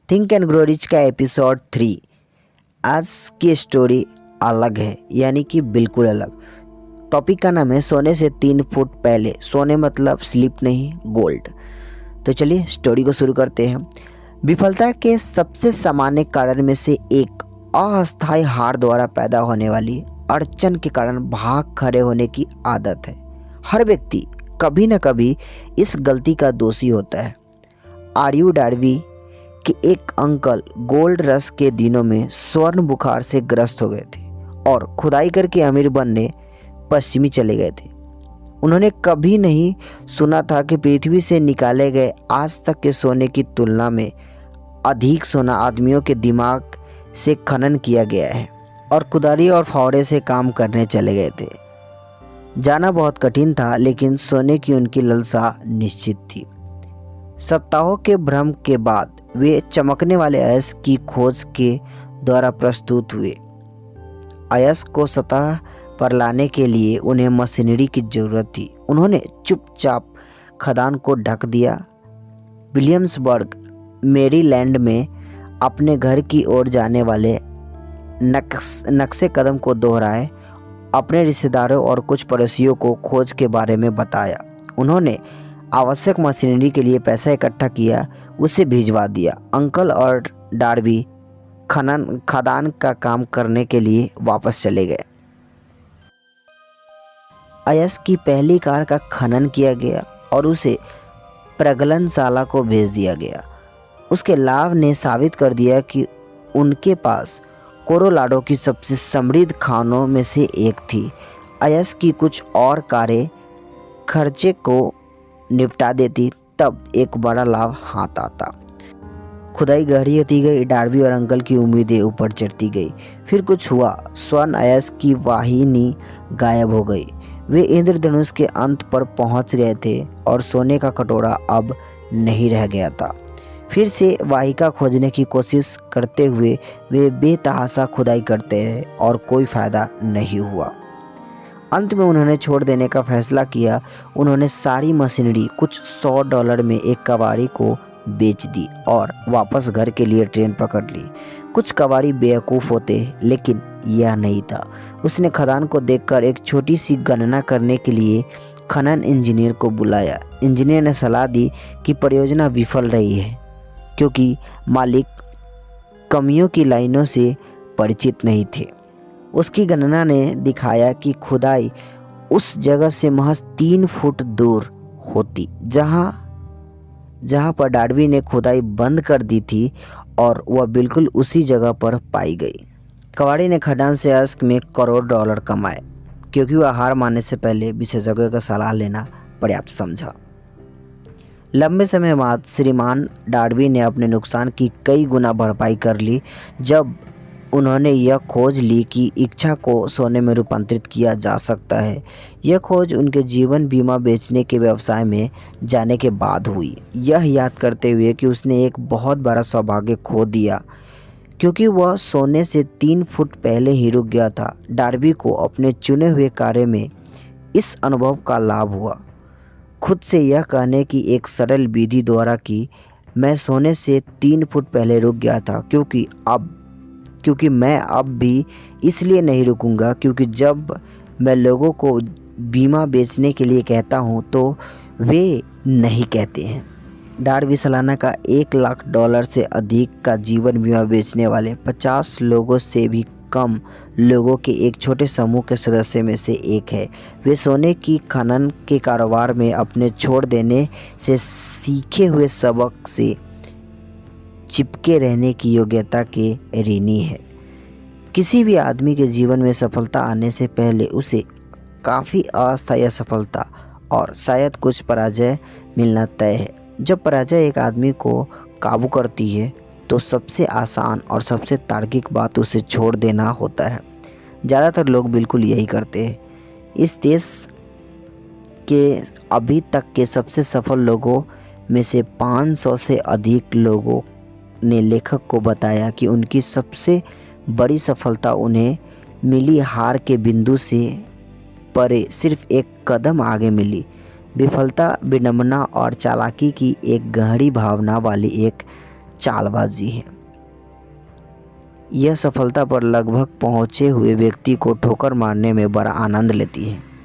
Think and grow rich का episode 3। आज की स्टोरी अलग है, यानी कि बिल्कुल अलग। टॉपिक का नाम है सोने से 3 फुट पहले। सोने मतलब स्लिप नहीं, गोल्ड। तो चलिए स्टोरी को शुरू करते हैं। विफलता के सबसे सामान्य कारण में से एक अस्थायी हार द्वारा पैदा होने वाली अड़चन के कारण भाग खड़े होने की आदत है। हर व्यक्ति कभी न कभी इस गलती का दोषी होता है। आर्यू डार्वी कि एक अंकल गोल्ड रश के दिनों में स्वर्ण बुखार से ग्रस्त हो गए थे और खुदाई करके अमीर बनने पश्चिमी चले गए थे। उन्होंने कभी नहीं सुना था कि पृथ्वी से निकाले गए आज तक के सोने की तुलना में अधिक सोना आदमियों के दिमाग से खनन किया गया है और कुदारी और फावड़े से काम करने चले गए थे। जाना बहुत कठिन था, लेकिन सोने की उनकी लालसा निश्चित थी। सप्ताहों के भ्रम के बाद वे चमकने वाले अयस्क की खोज के द्वारा प्रस्तुत हुए। अयस्क को सतह पर लाने के लिए उन्हें मशीनरी की जरूरत थी। उन्होंने चुपचाप खदान को ढक दिया। विलियम्सबर्ग, मैरीलैंड में अपने घर की ओर जाने वाले नक्शे कदम को दोहराए, अपने रिश्तेदारों और कुछ पड़ोसियों को खोज के बारे में बताया। उन्होंने आवश्यक मशीनरी के लिए पैसा इकट्ठा किया, उसे भिजवा दिया। अंकल और डार्बी खदान का काम करने के लिए वापस चले गए। अयस्क की पहली कार का खनन किया गया और उसे प्रगलनशाला को भेज दिया गया। उसके लाभ ने साबित कर दिया कि उनके पास कोलोराडो की सबसे समृद्ध खानों में से एक थी। अयस्क की कुछ और कारें खर्चे को निपटा देती, तब एक बड़ा लाभ हाथ आता। खुदाई गहरी होती गई। डार्बी और अंकल की उम्मीदें ऊपर चढ़ती गई। फिर कुछ हुआ। स्वर्ण अयस्क की वाहिनी गायब हो गई। वे इंद्रधनुष के अंत पर पहुंच गए थे और सोने का कटोरा अब नहीं रह गया था। फिर से वाहिका खोजने की कोशिश करते हुए वे बेतहाशा खुदाई करते रहे और कोई फायदा नहीं हुआ। अंत में उन्होंने छोड़ देने का फैसला किया। उन्होंने सारी मशीनरी कुछ $100 में एक कबाड़ी को बेच दी और वापस घर के लिए ट्रेन पकड़ ली। कुछ कबाड़ी बेवकूफ़ होते, लेकिन यह नहीं था। उसने खदान को देखकर एक छोटी सी गणना करने के लिए खनन इंजीनियर को बुलाया। इंजीनियर ने सलाह दी कि परियोजना विफल रही है क्योंकि मालिक कमियों की लाइनों से परिचित नहीं थे। उसकी गणना ने दिखाया कि खुदाई उस जगह से महज 3 फुट दूर होती जहां पर डार्बी ने खुदाई बंद कर दी थी, और वह बिल्कुल उसी जगह पर पाई गई। कबाड़ी ने खदान से अयस्क में $1 कमाए क्योंकि वह हार मानने से पहले विशेषज्ञों का सलाह लेना पर्याप्त समझा। लंबे समय बाद श्रीमान डार्बी ने अपने नुकसान की कई गुना भरपाई कर ली जब उन्होंने यह खोज ली कि इच्छा को सोने में रूपांतरित किया जा सकता है। यह खोज उनके जीवन बीमा बेचने के व्यवसाय में जाने के बाद हुई, यह याद करते हुए कि उसने एक बहुत बड़ा सौभाग्य खो दिया क्योंकि वह सोने से 3 फुट पहले ही रुक गया था। डार्बी को अपने चुने हुए कार्य में इस अनुभव का लाभ हुआ। खुद से यह कहने की एक सरल विधि द्वारा कि मैं सोने से 3 फुट पहले रुक गया था क्योंकि मैं अब भी इसलिए नहीं रुकूंगा क्योंकि जब मैं लोगों को बीमा बेचने के लिए कहता हूं तो वे नहीं कहते हैं। डार्बी सालाना का $1 लाख से अधिक का जीवन बीमा बेचने वाले 50 लोगों से भी कम लोगों के एक छोटे समूह के सदस्य में से एक है। वे सोने की खनन के कारोबार में अपने छोड़ देने से सीखे हुए सबक से चिपके रहने की योग्यता के ऋणी है। किसी भी आदमी के जीवन में सफलता आने से पहले उसे काफ़ी अस्थायी असफलता और शायद कुछ पराजय मिलना तय है। जब पराजय एक आदमी को काबू करती है तो सबसे आसान और सबसे तार्किक बात उसे छोड़ देना होता है। ज़्यादातर लोग बिल्कुल यही करते हैं। इस देश के अभी तक के सबसे सफल लोगों में से 500 से अधिक लोगों ने लेखक को बताया कि उनकी सबसे बड़ी सफलता उन्हें मिली हार के बिंदु से परे सिर्फ एक कदम आगे मिली। विफलता विडंबना और चालाकी की एक गहरी भावना वाली एक चालबाजी है। यह सफलता पर लगभग पहुंचे हुए व्यक्ति को ठोकर मारने में बड़ा आनंद लेती है।